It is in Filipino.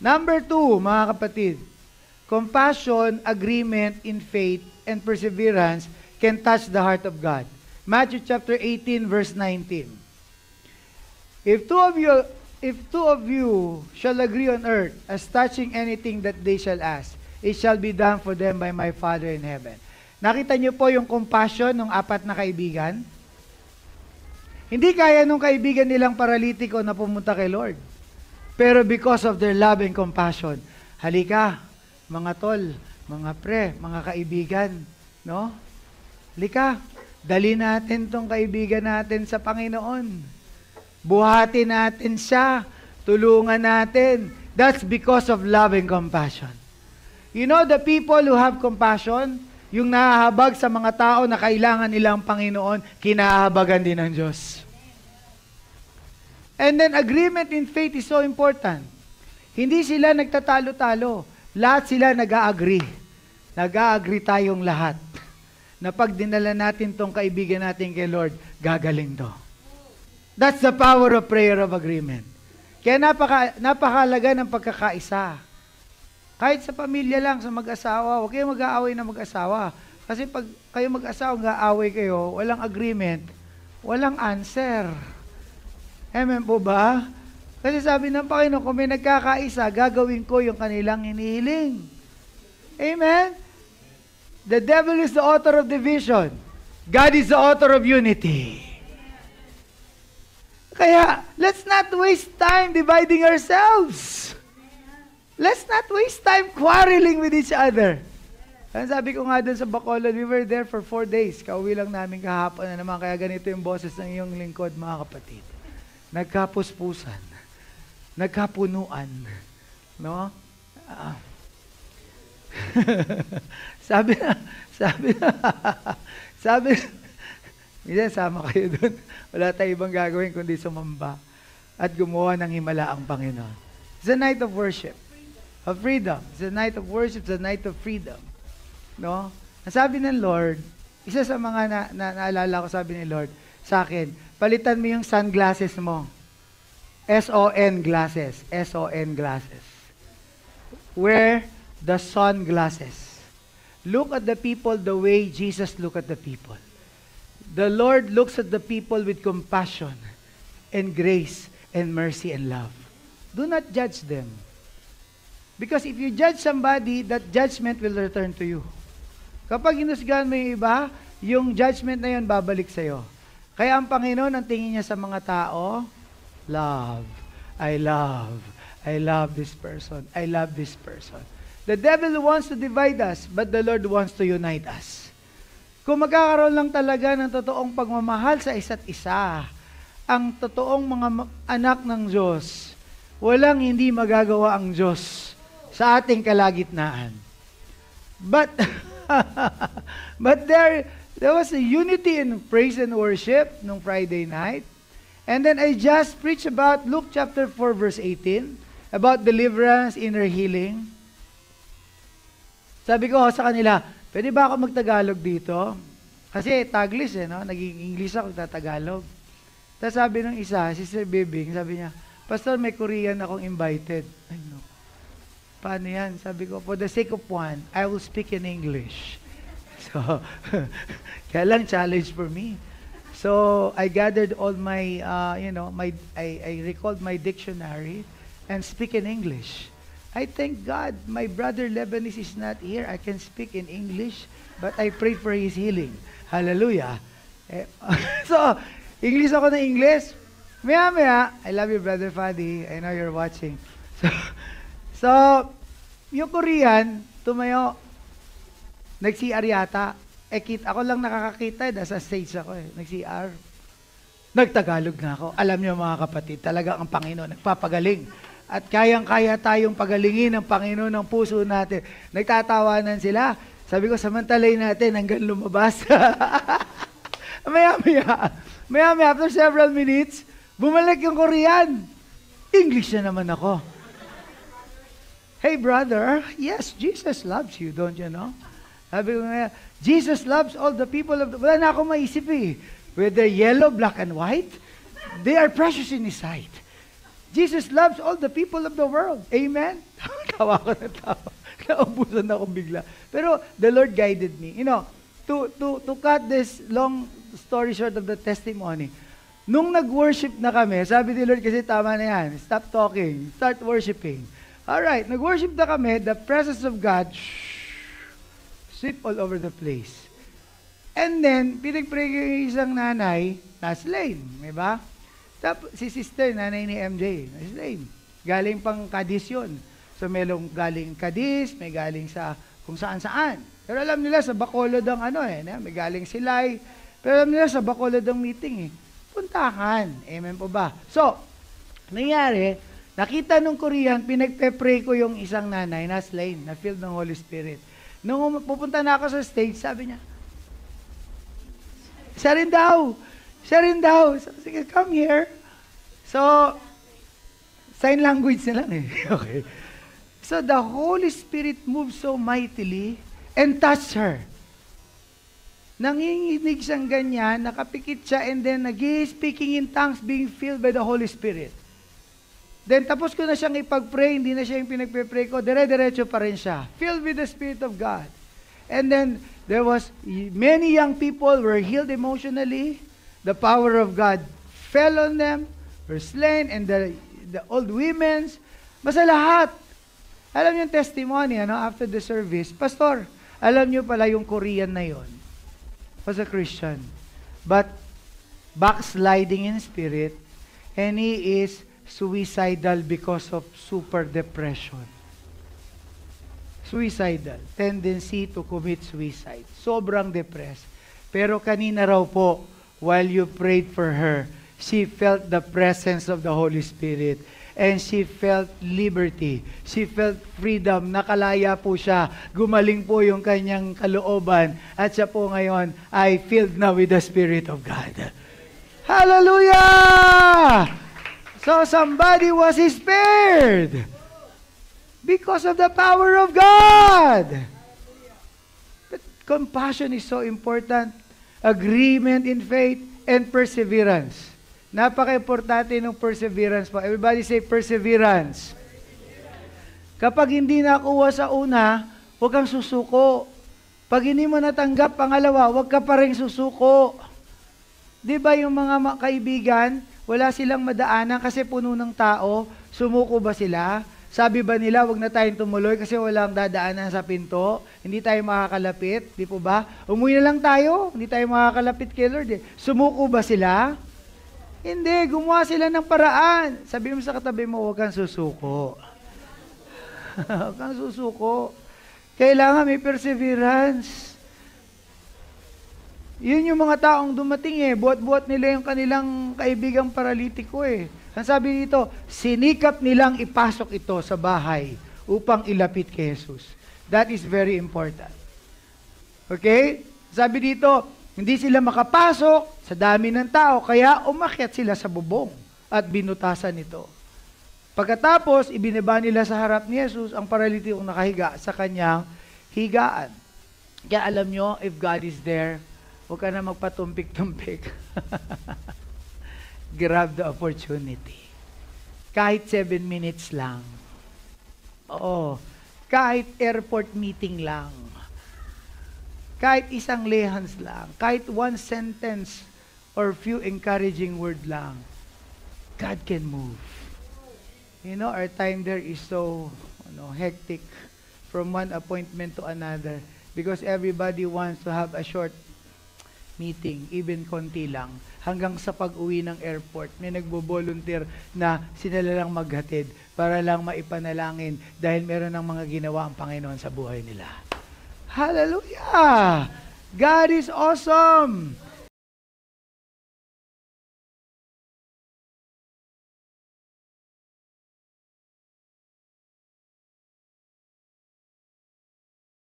Number 2, mga kapatid, compassion, agreement in faith, and perseverance can touch the heart of God. Matthew chapter 18, verse 19. If two of you shall agree on earth as touching anything that they shall ask, it shall be done for them by my Father in heaven. Nakita niyo po yung compassion ng 4 na kaibigan? Hindi kaya nung kaibigan nilang paralitiko na pumunta kay Lord. Pero because of their love and compassion, halika, mga tol, mga pre, mga kaibigan, no? Halika, dali natin tong kaibigan natin sa Panginoon. Buhatin natin siya, tulungan natin. That's because of love and compassion. You know, the people who have compassion, yung nahahabag sa mga tao na kailangan nilang Panginoon, kinahabagan din ng Diyos. And then agreement in faith is so important. Hindi sila nagtatalo-talo. Lahat sila nag-a-agree. Nag-a-agree tayong lahat. Na pag dinala natin tong kaibigan natin kay Lord, gagaling to. That's the power of prayer of agreement. Kaya napakahalaga ng pagkakaisa. Kahit sa pamilya lang, sa mag-asawa, huwag kayong mag-aaway na mag-asawa. Kasi pag kayo mag-asawa, mag-aaway kayo, walang agreement, walang answer. Amen po ba? Kasi sabi ng Panginoon, kung may nagkakaisa, gagawin ko yung kanilang hinihiling. Amen? The devil is the author of division. God is the author of unity. Kaya, let's not waste time dividing ourselves. Let's not waste time quarreling with each other. Kaya sabi ko nga dun sa Bacolod, we were there for 4 days. Kauwi lang namin kahapon na naman, kaya ganito yung boses ng iyong lingkod, mga kapatid. Nagkapuspusan. Nagkapunuan. No? sabi, minsan sama kayo dun. Wala tayong ibang gagawin kundi sumamba at gumawa ng himala ang Panginoon. It's a night of worship, of freedom. It's a night of worship, it's a night of freedom. No? Sabi ng Lord, isa sa mga naalala ko, sabi ni Lord sa akin, palitan mo yung sunglasses mo. S-O-N glasses. S-O-N glasses. Wear the sunglasses. Look at the people the way Jesus looked at the people. The Lord looks at the people with compassion and grace and mercy and love. Do not judge them. Because if you judge somebody, that judgment will return to you. Kapag hinusgahan mo yung iba, yung judgment na yun babalik sa'yo. Kaya ang Panginoon, ang tingin niya sa mga tao, love. I love this person. I love this person. The devil wants to divide us, but the Lord wants to unite us. Kung magkakaroon lang talaga ng totoong pagmamahal sa isa't isa, ang totoong mga anak ng Diyos, walang hindi magagawa ang Diyos sa ating kalagitnaan. But there was a unity in praise and worship nung Friday night. And then I just preached about Luke chapter 4 verse 18, about deliverance, inner healing. Sabi ko sa kanila, pwede ba ako magtagalog dito? Kasi Taglish no? Naging English ako, Tagalog. Tapos sabi ng isa, Sister Bibing, sabi niya, Pastor, may Korean akong invited. Ay no. Paano yan? Sabi ko, for the sake of one, I will speak in English. So, kaya lang challenge for me. So, I gathered all my, I recalled my dictionary and speak in English. I thank God, my brother Lebanese is not here. I can speak in English, but I prayed for his healing. Hallelujah. So, English ako na English. Maya, I love you, Brother Fadi. I know you're watching. So, yung Korean, tumayo, nag-CR yata. Ako lang nakakakita, nasa stage ako nag-CR. Nagtagalog na ako. Alam niyo mga kapatid, talaga ang Panginoon nagpapagaling. At kayang-kaya tayong pagalingin ng Panginoon ng puso natin. Nagtatawanan sila. Sabi ko, samantalay natin hanggang lumabas. Maya, after several minutes, bumalik yung Korean. English na naman ako. Hey brother, yes, Jesus loves you, don't you know? Sabi ko nga, Jesus loves all the people of the... Wala na akong maisip Whether yellow, black, and white, they are precious in His sight. Jesus loves all the people of the world. Amen? Tawa ko na tawa. Naubusan ako bigla. Pero the Lord guided me. You know, to cut this long story short of the testimony, nung nag-worship na kami, sabi ni Lord kasi tama na yan, stop talking, start worshiping. Alright, nag-worship na kami, the presence of God, sweep all over the place. And then, pinag-pray ko yung isang nanay, Naslane, di ba? Tapos, si sister, nanay ni MJ, Naslane, galing pang Cadiz yun. So, may galing Cadiz, may galing sa kung saan-saan. Pero alam nila, sa Bacolod ang may galing Silay. Pero alam nila, sa Bacolod ang meeting puntahan. Amen po ba? So, nangyari, nakita nung Korean, pinagpe-pray ko yung isang nanay, Naslane, na filled ng Holy Spirit. Nung pupunta na ako sa stage, sabi niya, siya rin daw. So, sige, come here. So, sign language na lang Okay. So, the Holy Spirit moved so mightily and touched her. Nanginginig siyang ganyan, nakapikit siya, and then speaking in tongues, being filled by the Holy Spirit. Then, tapos ko na siyang ipag-pray, hindi na siya yung pinagpe-pray ko, dire-diretso pa rin siya. Filled with the Spirit of God. And then, there was many young people were healed emotionally. The power of God fell on them, were slain, and the old women's, basta lahat. Alam niyo yung testimony, after the service, Pastor, alam niyo pala yung Korean na yon was a Christian, but backsliding in spirit, and he is suicidal because of super depression. Suicidal, tendency to commit suicide. Sobrang depressed. Pero kanina raw po, while you prayed for her, she felt the presence of the Holy Spirit. And she felt liberty. She felt freedom. Nakalaya po siya. Gumaling po yung kanyang kalooban. At siya po ngayon ay filled na with the Spirit of God. Hallelujah! So somebody was spared because of the power of God. But compassion is so important. Agreement in faith and perseverance. Napaka-importante ng perseverance po. Everybody say perseverance. Kapag hindi nakuha sa una, huwag kang susuko. Pag hindi mo natanggap pangalawa, huwag ka pa rin susuko. Di ba yung mga kaibigan, wala silang madaanan kasi puno ng tao, sumuko ba sila? Sabi ba nila, huwag na tayong tumuloy kasi walang dadaanan sa pinto, hindi tayo makakalapit, di po ba? Umuwi na lang tayo, hindi tayo makakalapit kay Lord. Sumuko ba sila? Hindi, gumawa sila ng paraan. Sabi mo sa katabi mo, huwag kang susuko. Huwag kang susuko. Kailangan may perseverance. Yun yung mga taong dumating buhat-buhat nila yung kanilang kaibigang paralitiko Ang sabi dito, sinikap nilang ipasok ito sa bahay upang ilapit kay Jesus. That is very important. Okay? Sabi dito, hindi sila makapasok sa dami ng tao, kaya umakyat sila sa bubong at binutasan ito. Pagkatapos, ibinaba nila sa harap ni Jesus ang paralitikong nakahiga sa kanyang higaan. Kaya alam nyo, if God is there, huwag ka na magpatumpik-tumpik. Grab the opportunity. Kahit 7 minutes lang. Oo. Kahit airport meeting lang. Kahit isang lehans lang, kahit one sentence or few encouraging word lang, God can move. You know, our time there is so hectic from one appointment to another because everybody wants to have a short meeting, even konti lang. Hanggang sa pag-uwi ng airport, may nagbo-volunteer na sila lang maghatid para lang maipanalangin dahil meron ng mga ginawa ang Panginoon sa buhay nila. Hallelujah! God is awesome!